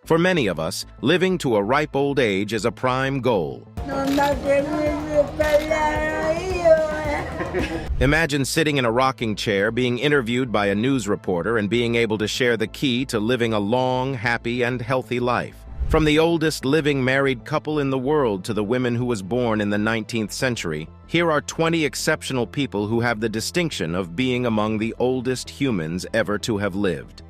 For many of us, living to a ripe old age is a prime goal. Imagine sitting in a rocking chair, being interviewed by a news reporter, and being able to share the key to living a long, happy, and healthy life. From the oldest living married couple in the world to the woman who was born in the 19th century, here are 20 exceptional people who have the distinction of being among the oldest humans ever to have lived.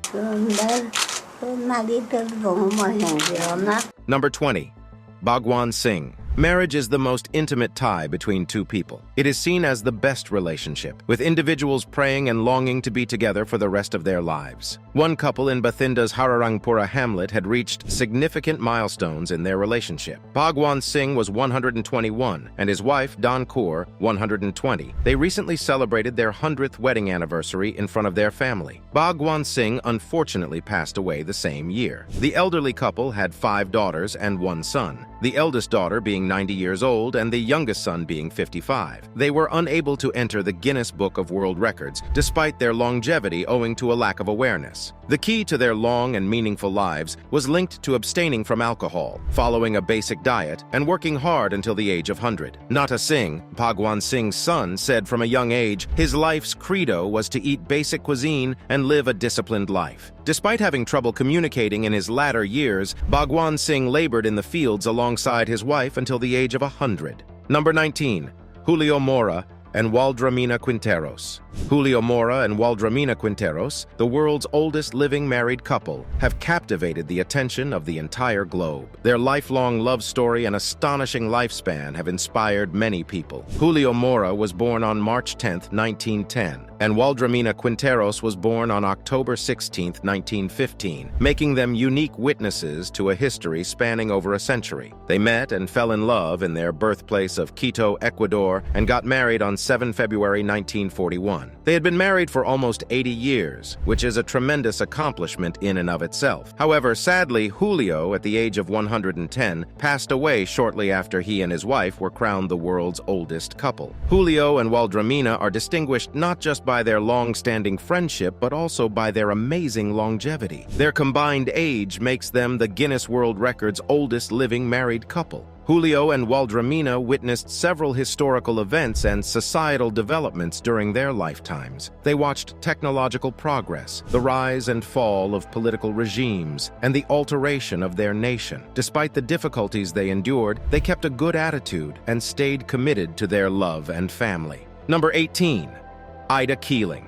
Number 20. Bhagwan Singh. Marriage is the most intimate tie between two people. It is seen as the best relationship, with individuals praying and longing to be together for the rest of their lives. One couple in Bathinda's Hararangpura hamlet had reached significant milestones in their relationship. Bhagwan Singh was 121, and his wife, Dan Kaur, 120. They recently celebrated their 100th wedding anniversary in front of their family. Bhagwan Singh unfortunately passed away the same year. The elderly couple had 5 daughters and 1 son, the eldest daughter being 90 years old and the youngest son being 55. They were unable to enter the Guinness Book of World Records, despite their longevity owing to a lack of awareness. The key to their long and meaningful lives was linked to abstaining from alcohol, following a basic diet, and working hard until the age of 100. Nata Singh, Bhagwan Singh's son, said from a young age his life's credo was to eat basic cuisine and live a disciplined life. Despite having trouble communicating in his latter years, Bhagwan Singh labored in the fields alongside his wife until the age of 100. Number 19. Julio Mora and Waldramina Quinteros. Julio Mora and Waldramina Quinteros, the world's oldest living married couple, have captivated the attention of the entire globe. Their lifelong love story and astonishing lifespan have inspired many people. Julio Mora was born on March 10, 1910, and Waldramina Quinteros was born on October 16, 1915, making them unique witnesses to a history spanning over a century. They met and fell in love in their birthplace of Quito, Ecuador, and got married on 7 February 1941. They had been married for almost 80 years, which is a tremendous accomplishment in and of itself. However, sadly, Julio, at the age of 110, passed away shortly after he and his wife were crowned the world's oldest couple. Julio and Waldramina are distinguished not just by their long-standing friendship, but also by their amazing longevity. Their combined age makes them the Guinness World Record's oldest living married couple. Julio and Waldramina witnessed several historical events and societal developments during their lifetimes. They watched technological progress, the rise and fall of political regimes, and the alteration of their nation. Despite the difficulties they endured, they kept a good attitude and stayed committed to their love and family. Number 18. Ida Keeling.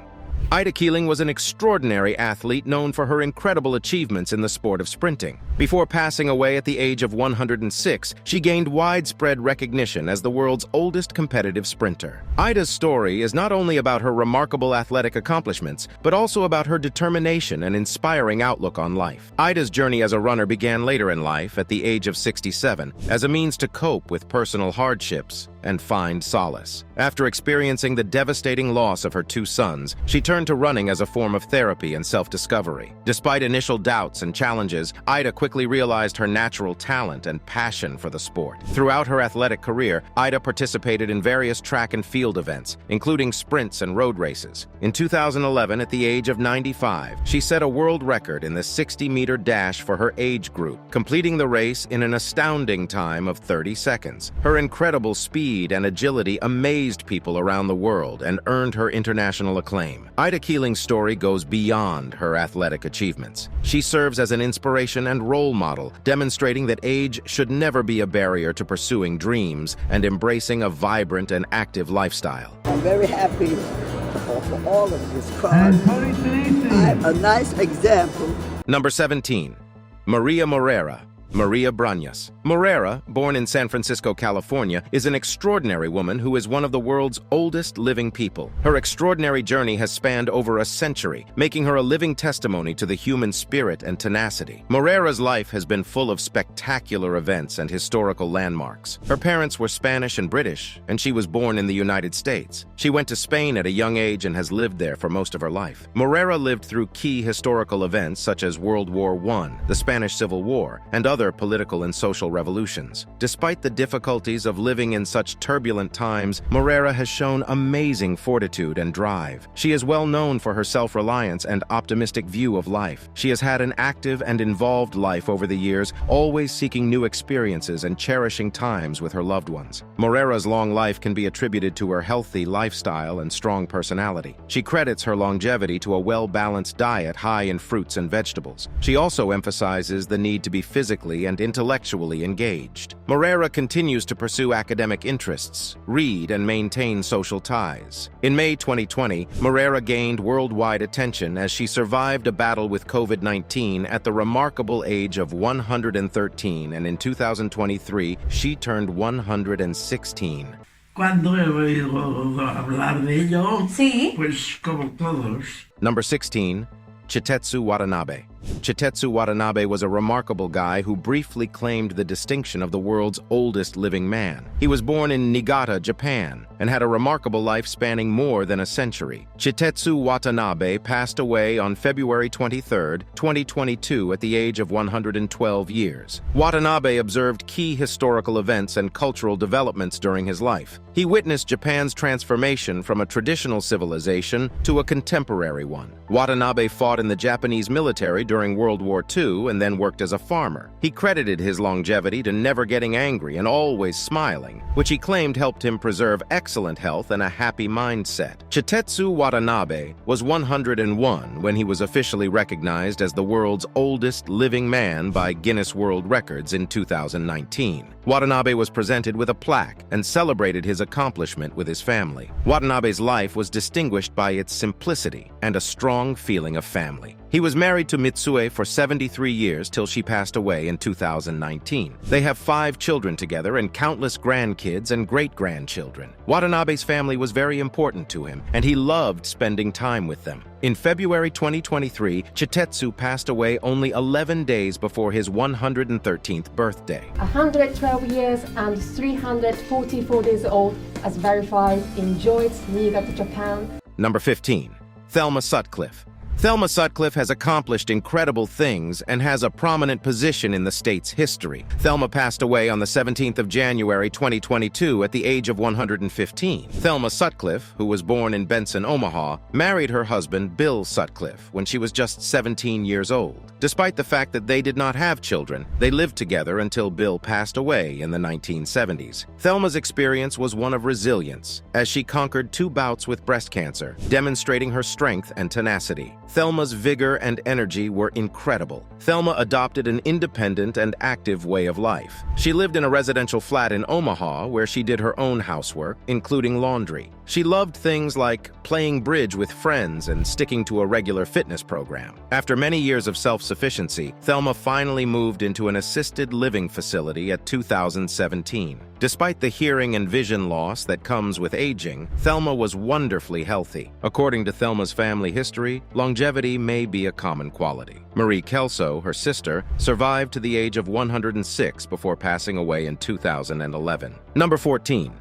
Ida Keeling was an extraordinary athlete known for her incredible achievements in the sport of sprinting. Before passing away at the age of 106, she gained widespread recognition as the world's oldest competitive sprinter. Ida's story is not only about her remarkable athletic accomplishments, but also about her determination and inspiring outlook on life. Ida's journey as a runner began later in life, at the age of 67, as a means to cope with personal hardships and find solace. After experiencing the devastating loss of her 2 sons, she turned to running as a form of therapy and self-discovery. Despite initial doubts and challenges, Ida quickly realized her natural talent and passion for the sport. Throughout her athletic career, Ida participated in various track and field events, including sprints and road races. In 2011, at the age of 95, she set a world record in the 60-meter dash for her age group, completing the race in an astounding time of 30 seconds. Her incredible speed and agility amazed people around the world and earned her international acclaim. Ida Keeling's story goes beyond her athletic achievements. She serves as an inspiration and role model, demonstrating that age should never be a barrier to pursuing dreams and embracing a vibrant and active lifestyle. I'm very happy for all of this card. I'm a nice example. Number 17. Maria Moreira. Maria Brañas. Moreira, born in San Francisco, California, is an extraordinary woman who is one of the world's oldest living people. Her extraordinary journey has spanned over a century, making her a living testimony to the human spirit and tenacity. Moreira's life has been full of spectacular events and historical landmarks. Her parents were Spanish and British, and she was born in the United States. She went to Spain at a young age and has lived there for most of her life. Moreira lived through key historical events such as World War I, the Spanish Civil War, and other other political and social revolutions. Despite the difficulties of living in such turbulent times, Moreira has shown amazing fortitude and drive. She is well known for her self-reliance and optimistic view of life. She has had an active and involved life over the years, always seeking new experiences and cherishing times with her loved ones. Moreira's long life can be attributed to her healthy lifestyle and strong personality. She credits her longevity to a well-balanced diet high in fruits and vegetables. She also emphasizes the need to be physically and intellectually engaged. Moreira continues to pursue academic interests, read, and maintain social ties. In May 2020, Moreira gained worldwide attention as she survived a battle with COVID-19 at the remarkable age of 113, and in 2023, she turned 116. Cuando he oído hablar de ello, Sí. pues como todos. Number 16, Chittetsu Watanabe. Chittetsu Watanabe was a remarkable guy who briefly claimed the distinction of the world's oldest living man. He was born in Niigata, Japan, and had a remarkable life spanning more than a century. Chittetsu Watanabe passed away on February 23, 2022 at the age of 112 years. Watanabe observed key historical events and cultural developments during his life. He witnessed Japan's transformation from a traditional civilization to a contemporary one. Watanabe fought in the Japanese military during World War II and then worked as a farmer. He credited his longevity to never getting angry and always smiling, which he claimed helped him preserve excellent health and a happy mindset. Chittetsu Watanabe was 101 when he was officially recognized as the world's oldest living man by Guinness World Records in 2019. Watanabe was presented with a plaque and celebrated his accomplishment with his family. Watanabe's life was distinguished by its simplicity and a strong feeling of family. He was married to Mitsue for 73 years till she passed away in 2019. They have 5 children together and countless grandkids and great-grandchildren. Watanabe's family was very important to him, and he loved spending time with them. In February 2023, Chittetsu passed away only 11 days before his 113th birthday. 112 years and 344 days old, as verified in Joyce, Niigata, Japan. Number 15. Thelma Sutcliffe. Thelma Sutcliffe has accomplished incredible things and has a prominent position in the state's history. Thelma passed away on the 17th of January 2022 at the age of 115. Thelma Sutcliffe, who was born in Benson, Omaha, married her husband Bill Sutcliffe when she was just 17 years old. Despite the fact that they did not have children, they lived together until Bill passed away in the 1970s. Thelma's experience was one of resilience, as she conquered 2 bouts with breast cancer, demonstrating her strength and tenacity. Thelma's vigor and energy were incredible. Thelma adopted an independent and active way of life. She lived in a residential flat in Omaha where she did her own housework, including laundry. She loved things like playing bridge with friends and sticking to a regular fitness program. After many years of self-sufficiency, Thelma finally moved into an assisted living facility at 2017. Despite the hearing and vision loss that comes with aging, Thelma was wonderfully healthy. According to Thelma's family history, longevity may be a common quality. Marie Kelso, her sister, survived to the age of 106 before passing away in 2011. Number 14.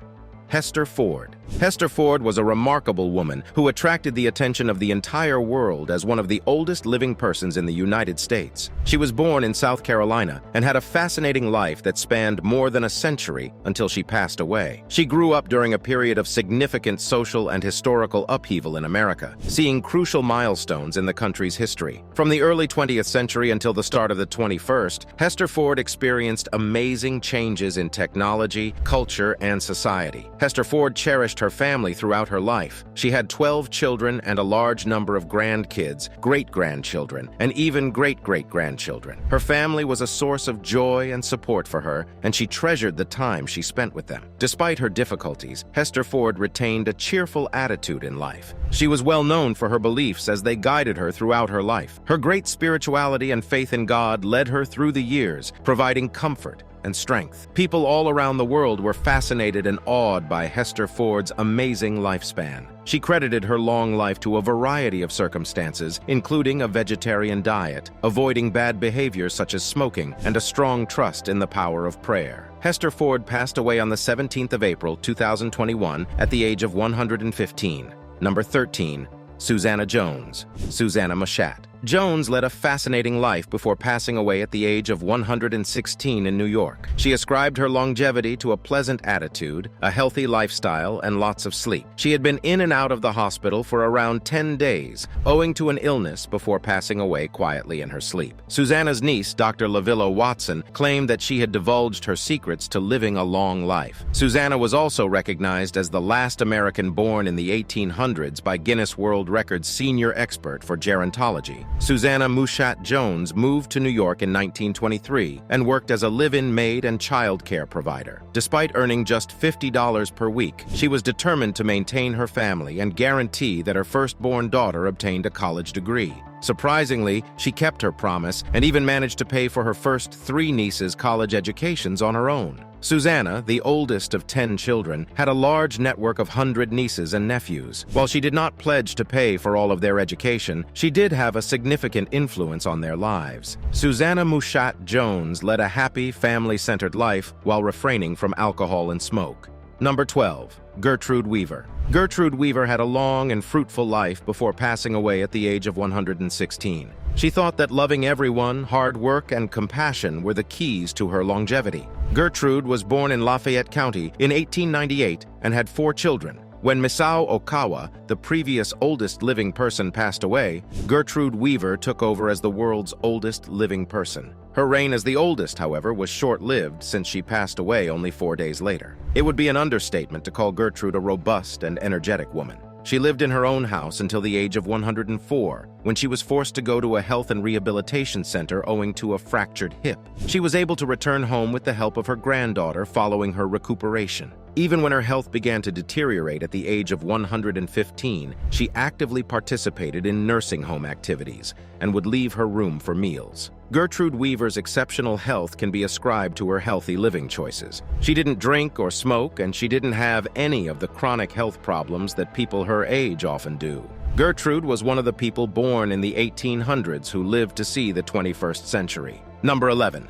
Hester Ford. Hester Ford was a remarkable woman who attracted the attention of the entire world as one of the oldest living persons in the United States. She was born in South Carolina and had a fascinating life that spanned more than a century until she passed away. She grew up during a period of significant social and historical upheaval in America, seeing crucial milestones in the country's history. From the early 20th century until the start of the 21st, Hester Ford experienced amazing changes in technology, culture, and society. Hester Ford cherished her family throughout her life. She had 12 children and a large number of grandkids, great-grandchildren, and even great-great-grandchildren. Her family was a source of joy and support for her, and she treasured the time she spent with them. Despite her difficulties, Hester Ford retained a cheerful attitude in life. She was well known for her beliefs as they guided her throughout her life. Her great spirituality and faith in God led her through the years, providing comfort and strength. People all around the world were fascinated and awed by Hester Ford's amazing lifespan. She credited her long life to a variety of circumstances, including a vegetarian diet, avoiding bad behaviors such as smoking, and a strong trust in the power of prayer. Hester Ford passed away on the 17th of April, 2021, at the age of 115. Number 13. Susanna Jones. Susanna Machat. Jones led a fascinating life before passing away at the age of 116 in New York. She ascribed her longevity to a pleasant attitude, a healthy lifestyle, and lots of sleep. She had been in and out of the hospital for around 10 days, owing to an illness before passing away quietly in her sleep. Susanna's niece, Dr. Lavilla Watson, claimed that she had divulged her secrets to living a long life. Susanna was also recognized as the last American born in the 1800s by Guinness World Records senior expert for gerontology. Susanna Mushat Jones moved to New York in 1923 and worked as a live-in maid and child care provider. Despite earning just $50 per week, she was determined to maintain her family and guarantee that her firstborn daughter obtained a college degree. Surprisingly, she kept her promise and even managed to pay for her first 3 nieces' college educations on her own. Susanna, the oldest of 10 children, had a large network of 100 nieces and nephews. While she did not pledge to pay for all of their education, she did have a significant influence on their lives. Susanna Mushat Jones led a happy, family-centered life while refraining from alcohol and smoke. Number 12. Gertrude Weaver. Gertrude Weaver had a long and fruitful life before passing away at the age of 116. She thought that loving everyone, hard work, and compassion were the keys to her longevity. Gertrude was born in Lafayette County in 1898 and had 4 children. When Misawa Okawa, the previous oldest living person, passed away, Gertrude Weaver took over as the world's oldest living person. Her reign as the oldest, however, was short-lived since she passed away only 4 days later. It would be an understatement to call Gertrude a robust and energetic woman. She lived in her own house until the age of 104, when she was forced to go to a health and rehabilitation center owing to a fractured hip. She was able to return home with the help of her granddaughter following her recuperation. Even when her health began to deteriorate at the age of 115, she actively participated in nursing home activities and would leave her room for meals. Gertrude Weaver's exceptional health can be ascribed to her healthy living choices. She didn't drink or smoke, and she didn't have any of the chronic health problems that people her age often do. Gertrude was one of the people born in the 1800s who lived to see the 21st century. Number 11.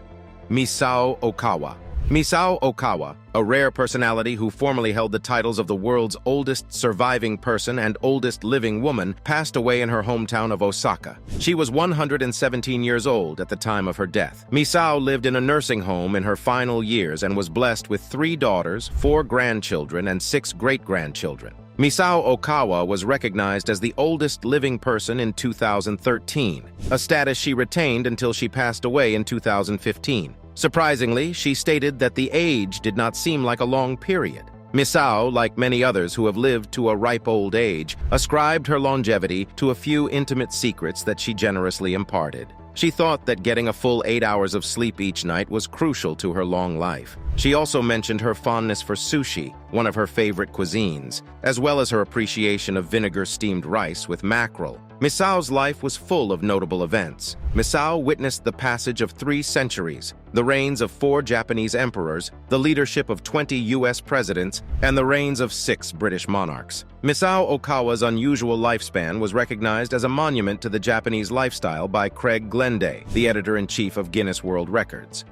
Misawa Okawa. Misawa Okawa, a rare personality who formerly held the titles of the world's oldest surviving person and oldest living woman, passed away in her hometown of Osaka. She was 117 years old at the time of her death. Misawa lived in a nursing home in her final years and was blessed with 3 daughters, 4 grandchildren, and 6 great-grandchildren. Misawa Okawa was recognized as the oldest living person in 2013, a status she retained until she passed away in 2015. Surprisingly, she stated that the age did not seem like a long period. Misawa, like many others who have lived to a ripe old age, ascribed her longevity to a few intimate secrets that she generously imparted. She thought that getting a full 8 hours of sleep each night was crucial to her long life. She also mentioned her fondness for sushi, one of her favorite cuisines, as well as her appreciation of vinegar-steamed rice with mackerel. Misawa's life was full of notable events. Misawa witnessed the passage of 3 centuries, the reigns of 4 Japanese emperors, the leadership of 20 U.S. presidents, and the reigns of 6 British monarchs. Misawa Okawa's unusual lifespan was recognized as a monument to the Japanese lifestyle by Craig Glenday, the editor-in-chief of Guinness World Records.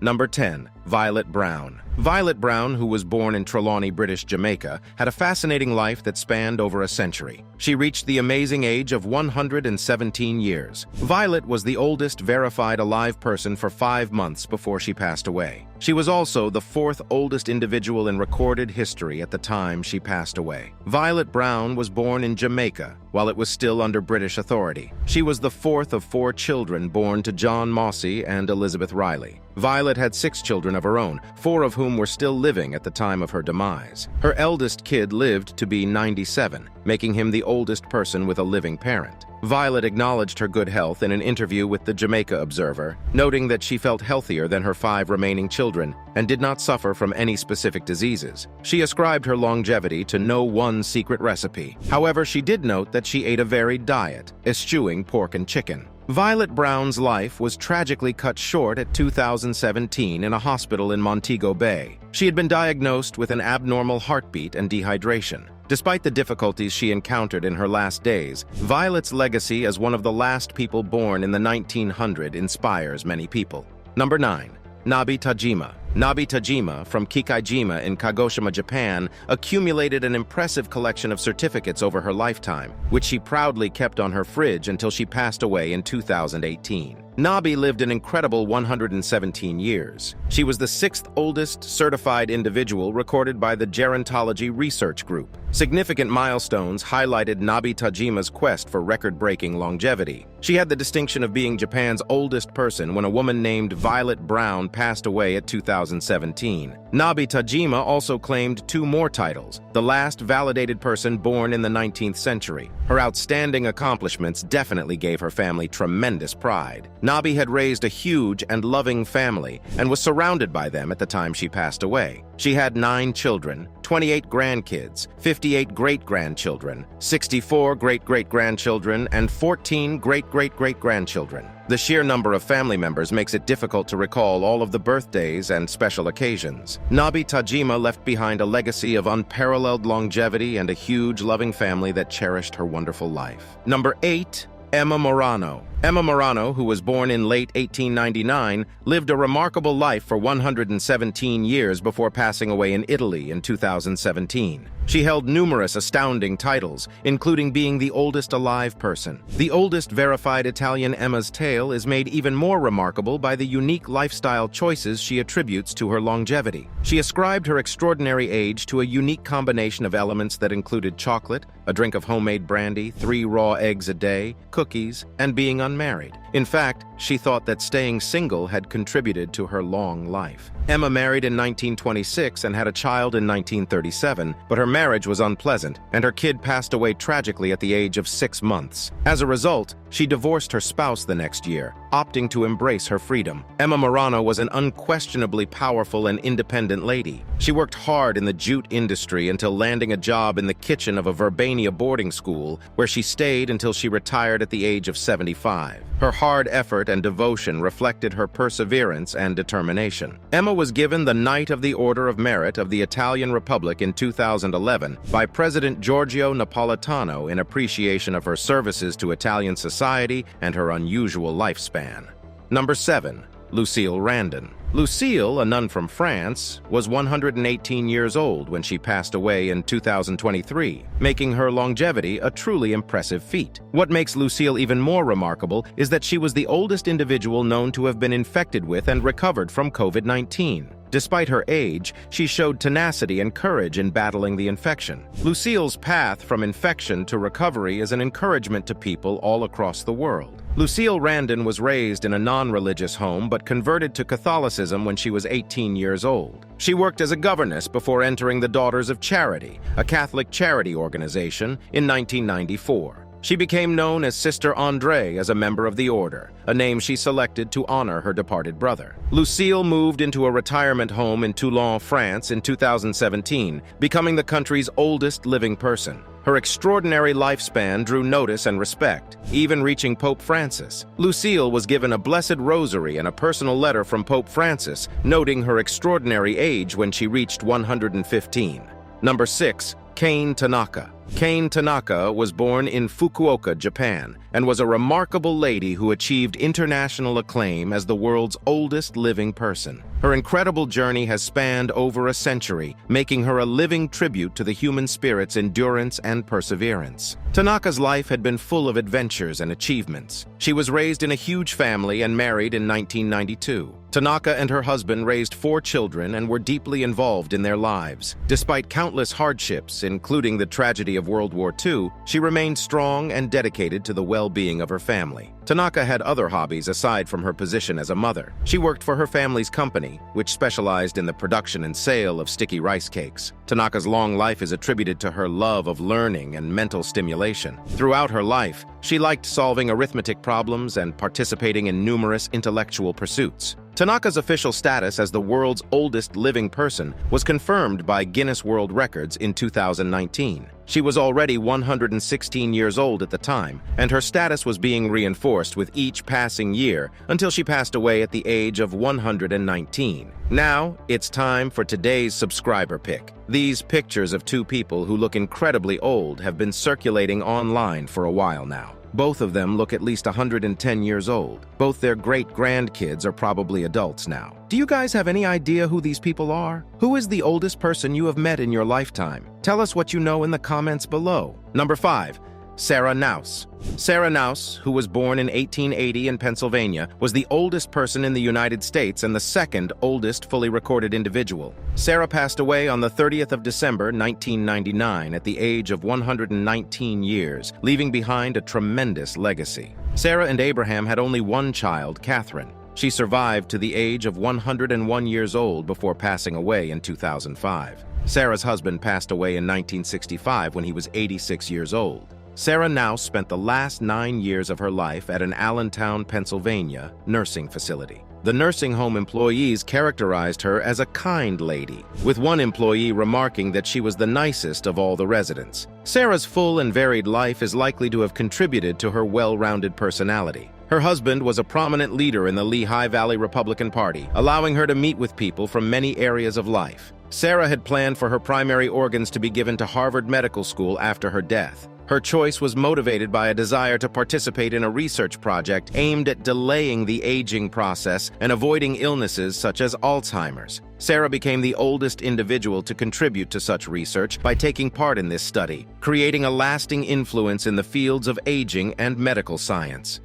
Number 10. Violet Brown. Violet Brown, who was born in Trelawney, British Jamaica, had a fascinating life that spanned over a century. She reached the amazing age of 117 years. Violet was the oldest verified alive person for 5 months before she passed away. She was also the 4th oldest individual in recorded history at the time she passed away. Violet Brown was born in Jamaica while it was still under British authority. She was the 4th of 4 children born to John Mossey and Elizabeth Riley. Violet had 6 children of her own, 4 of whom were still living at the time of her demise. Her eldest kid lived to be 97, making him the oldest person with a living parent. Violet acknowledged her good health in an interview with the Jamaica Observer, noting that she felt healthier than her 5 remaining children and did not suffer from any specific diseases. She ascribed her longevity to no one secret recipe. However, she did note that she ate a varied diet, eschewing pork and chicken. Violet Brown's life was tragically cut short at 2017 in a hospital in Montego Bay. She had been diagnosed with an abnormal heartbeat and dehydration. Despite the difficulties she encountered in her last days, Violet's legacy as one of the last people born in the 1900s inspires many people. Number 9. Nabi Tajima. Nabi Tajima from Kikaijima in Kagoshima, Japan, accumulated an impressive collection of certificates over her lifetime, which she proudly kept on her fridge until she passed away in 2018. Nabi lived an incredible 117 years. She was the sixth oldest certified individual recorded by the Gerontology Research Group. Significant milestones highlighted Nabi Tajima's quest for record-breaking longevity. She had the distinction of being Japan's oldest person when a woman named Violet Brown passed away at 2017. Nabi Tajima also claimed 2 more titles, the last validated person born in the 19th century. Her outstanding accomplishments definitely gave her family tremendous pride. Nabi had raised a huge and loving family and was surrounded by them at the time she passed away. She had 9 children, 28 grandkids, 58 great-grandchildren, 64 great-great-grandchildren, and 14 great-great-great-grandchildren. The sheer number of family members makes it difficult to recall all of the birthdays and special occasions. Nabi Tajima left behind a legacy of unparalleled longevity and a huge, loving family that cherished her wonderful life. Number 8. Emma Morano. Emma Morano, who was born in late 1899, lived a remarkable life for 117 years before passing away in Italy in 2017. She held numerous astounding titles, including being the oldest alive person. The oldest verified Italian Emma's tale is made even more remarkable by the unique lifestyle choices she attributes to her longevity. She ascribed her extraordinary age to a unique combination of elements that included chocolate, a drink of homemade brandy, 3 raw eggs a day, cookies, and being unmarried. In fact, she thought that staying single had contributed to her long life. Emma married in 1926 and had a child in 1937, but her marriage was unpleasant, and her kid passed away tragically at the age of 6 months. As a result, she divorced her spouse the next year, opting to embrace her freedom. Emma Morano was an unquestionably powerful and independent lady. She worked hard in the jute industry until landing a job in the kitchen of a Verbania boarding school, where she stayed until she retired at the age of 75. Her hard effort and devotion reflected her perseverance and determination. Emma was given the Knight of the Order of Merit of the Italian Republic in 2011 by President Giorgio Napolitano in appreciation of her services to Italian society and her unusual lifespan. Number 7. Lucille Randon. Lucille, a nun from France, was 118 years old when she passed away in 2023, making her longevity a truly impressive feat. What makes Lucille even more remarkable is that she was the oldest individual known to have been infected with and recovered from COVID-19. Despite her age, she showed tenacity and courage in battling the infection. Lucille's path from infection to recovery is an encouragement to people all across the world. Lucille Randon was raised in a non-religious home but converted to Catholicism when she was 18 years old. She worked as a governess before entering the Daughters of Charity, a Catholic charity organization, in 1994. She became known as Sister André as a member of the order, a name she selected to honor her departed brother. Lucille moved into a retirement home in Toulon, France in 2017, becoming the country's oldest living person. Her extraordinary lifespan drew notice and respect, even reaching Pope Francis. Lucille was given a blessed rosary and a personal letter from Pope Francis, noting her extraordinary age when she reached 115. Number 6. Kane Tanaka. Kane Tanaka was born in Fukuoka, Japan, and was a remarkable lady who achieved international acclaim as the world's oldest living person. Her incredible journey has spanned over a century, making her a living tribute to the human spirit's endurance and perseverance. Tanaka's life had been full of adventures and achievements. She was raised in a huge family and married in 1992. Tanaka and her husband raised 4 children and were deeply involved in their lives. Despite countless hardships, including the tragedy of World War II, she remained strong and dedicated to the well-being of her family. Tanaka had other hobbies aside from her position as a mother. She worked for her family's company, which specialized in the production and sale of sticky rice cakes. Tanaka's long life is attributed to her love of learning and mental stimulation. Throughout her life, she liked solving arithmetic problems and participating in numerous intellectual pursuits. Tanaka's official status as the world's oldest living person was confirmed by Guinness World Records in 2019. She was already 116 years old at the time, and her status was being reinforced with each passing year until she passed away at the age of 119. Now, it's time for today's subscriber pick. These pictures of 2 people who look incredibly old have been circulating online for a while now. Both of them look at least 110 years old. Both their great-grandkids are probably adults now. Do you guys have any idea who these people are? Who is the oldest person you have met in your lifetime? Tell us what you know in the comments below. Number 5. Sarah Knauss. Sarah Knauss, who was born in 1880 in Pennsylvania, was the oldest person in the United States and the second oldest fully recorded individual. Sarah passed away on the 30th of December, 1999, at the age of 119 years, leaving behind a tremendous legacy. Sarah and Abraham had only one child, Catherine. She survived to the age of 101 years old before passing away in 2005. Sarah's husband passed away in 1965 when he was 86 years old. Sarah Knauss spent the last 9 years of her life at an Allentown, Pennsylvania, nursing facility. The nursing home employees characterized her as a kind lady, with one employee remarking that she was the nicest of all the residents. Sarah's full and varied life is likely to have contributed to her well-rounded personality. Her husband was a prominent leader in the Lehigh Valley Republican Party, allowing her to meet with people from many areas of life. Sarah had planned for her primary organs to be given to Harvard Medical School after her death. Her choice was motivated by a desire to participate in a research project aimed at delaying the aging process and avoiding illnesses such as Alzheimer's. Sarah became the oldest individual to contribute to such research by taking part in this study, creating a lasting influence in the fields of aging and medical science.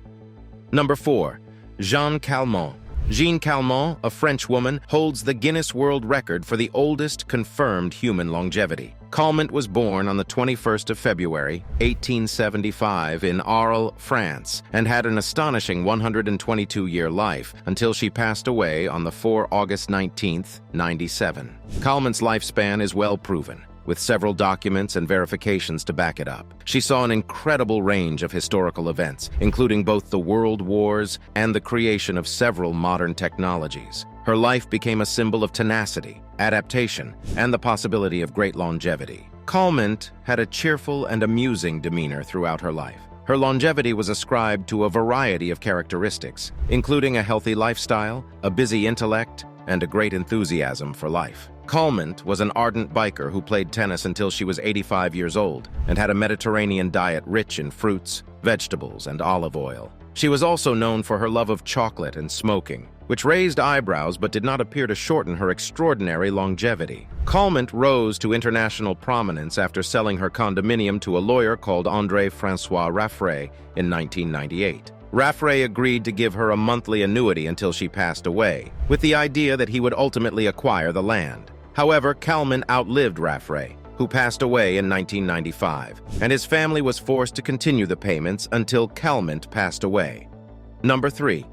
Number 4. Jeanne Calment. Jeanne Calment, a French woman, holds the Guinness World Record for the oldest confirmed human longevity. Calment was born on the 21st of February, 1875 in Arles, France, and had an astonishing 122-year life until she passed away on the 4 August 19th, 97. Calment's lifespan is well proven, with several documents and verifications to back it up. She saw an incredible range of historical events, including both the world wars and the creation of several modern technologies. Her life became a symbol of tenacity, adaptation, and the possibility of great longevity. Calment had a cheerful and amusing demeanor throughout her life. Her longevity was ascribed to a variety of characteristics, including a healthy lifestyle, a busy intellect, and a great enthusiasm for life. Calment was an ardent biker who played tennis until she was 85 years old and had a Mediterranean diet rich in fruits, vegetables, and olive oil. She was also known for her love of chocolate and smoking, which raised eyebrows but did not appear to shorten her extraordinary longevity. Calment rose to international prominence after selling her condominium to a lawyer called André-François Raffray in 1998. Raffray agreed to give her a monthly annuity until she passed away, with the idea that he would ultimately acquire the land. However, Calment outlived Raffray, who passed away in 1995, and his family was forced to continue the payments until Calment passed away. Number 3.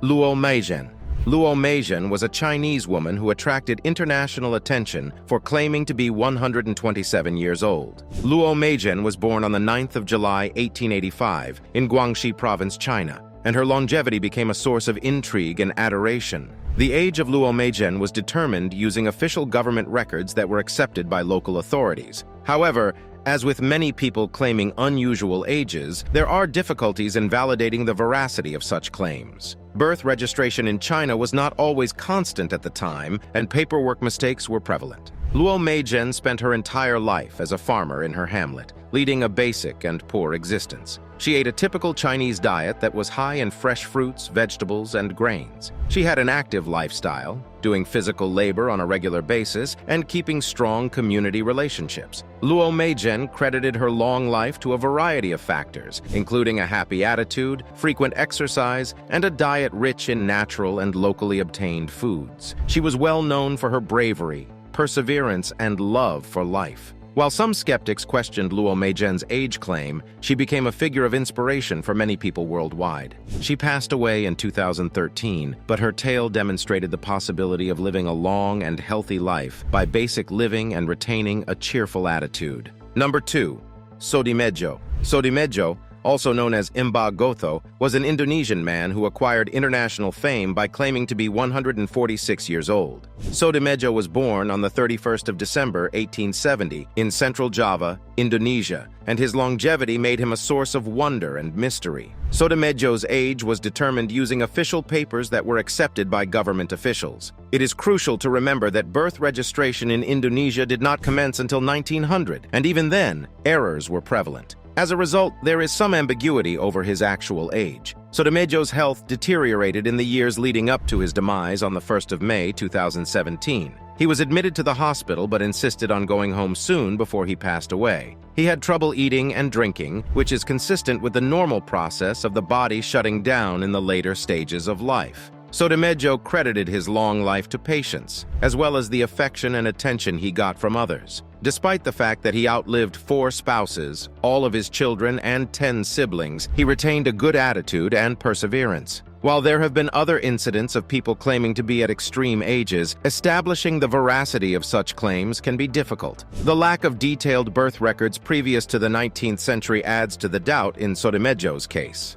Luo Meng. Luo Meng was a Chinese woman who attracted international attention for claiming to be 127 years old. Luo Meng was born on the 9th of July, 1885, in Guangxi Province, China, and her longevity became a source of intrigue and adoration. The age of Luo Meng was determined using official government records that were accepted by local authorities. However, as with many people claiming unusual ages, there are difficulties in validating the veracity of such claims. Birth registration in China was not always constant at the time, and paperwork mistakes were prevalent. Luo Meng spent her entire life as a farmer in her hamlet, leading a basic and poor existence. She ate a typical Chinese diet that was high in fresh fruits, vegetables, and grains. She had an active lifestyle, doing physical labor on a regular basis and keeping strong community relationships. Luo Meng credited her long life to a variety of factors, including a happy attitude, frequent exercise, and a diet rich in natural and locally obtained foods. She was well known for her bravery, perseverance, and love for life. While some skeptics questioned Luo Meng's age claim, she became a figure of inspiration for many people worldwide. She passed away in 2013, but her tale demonstrated the possibility of living a long and healthy life by basic living and retaining a cheerful attitude. Number 2. Sodimedjo. Sodimedjo, also known as Imba Gotho, was an Indonesian man who acquired international fame by claiming to be 146 years old. Sodimedjo was born on the 31st of December, 1870, in Central Java, Indonesia, and his longevity made him a source of wonder and mystery. Sodimedjo's age was determined using official papers that were accepted by government officials. It is crucial to remember that birth registration in Indonesia did not commence until 1900, and even then, errors were prevalent. As a result, there is some ambiguity over his actual age. Sodimedjo's health deteriorated in the years leading up to his demise on the 1st of May 2017. He was admitted to the hospital but insisted on going home soon before he passed away. He had trouble eating and drinking, which is consistent with the normal process of the body shutting down in the later stages of life. Sodimedjo credited his long life to patience, as well as the affection and attention he got from others. Despite the fact that he outlived 4 spouses, all of his children, and 10 siblings, he retained a good attitude and perseverance. While there have been other incidents of people claiming to be at extreme ages, establishing the veracity of such claims can be difficult. The lack of detailed birth records previous to the 19th century adds to the doubt in Sodimedjo's case.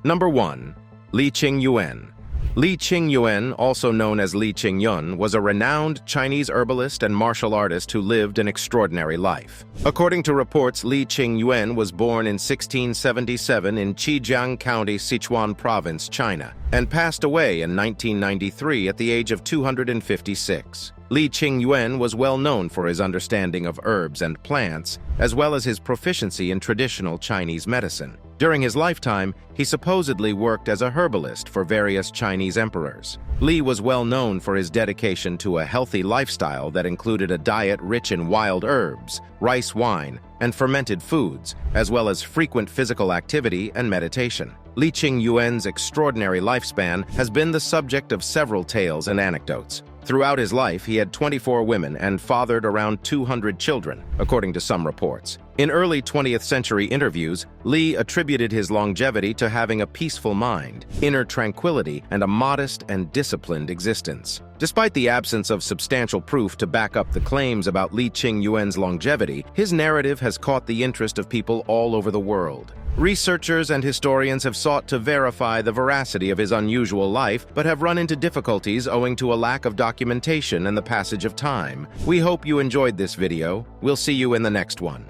Number 1. Li Ching-yuen. Li Ching-yuen, also known as Li Ching-yuen, was a renowned Chinese herbalist and martial artist who lived an extraordinary life. According to reports, Li Ching-yuen was born in 1677 in Zhejiang County, Sichuan Province, China, and passed away in 1993 at the age of 256. Li Ching-yuen was well known for his understanding of herbs and plants, as well as his proficiency in traditional Chinese medicine. During his lifetime, he supposedly worked as a herbalist for various Chinese emperors. Li was well known for his dedication to a healthy lifestyle that included a diet rich in wild herbs, rice wine, and fermented foods, as well as frequent physical activity and meditation. Li Ching-yuen's extraordinary lifespan has been the subject of several tales and anecdotes. Throughout his life, he had 24 women and fathered around 200 children, according to some reports. In early 20th century interviews, Li attributed his longevity to having a peaceful mind, inner tranquility, and a modest and disciplined existence. Despite the absence of substantial proof to back up the claims about Li Ching-yuen's longevity, his narrative has caught the interest of people all over the world. Researchers and historians have sought to verify the veracity of his unusual life, but have run into difficulties owing to a lack of documentation and the passage of time. We hope you enjoyed this video. We'll see you in the next one.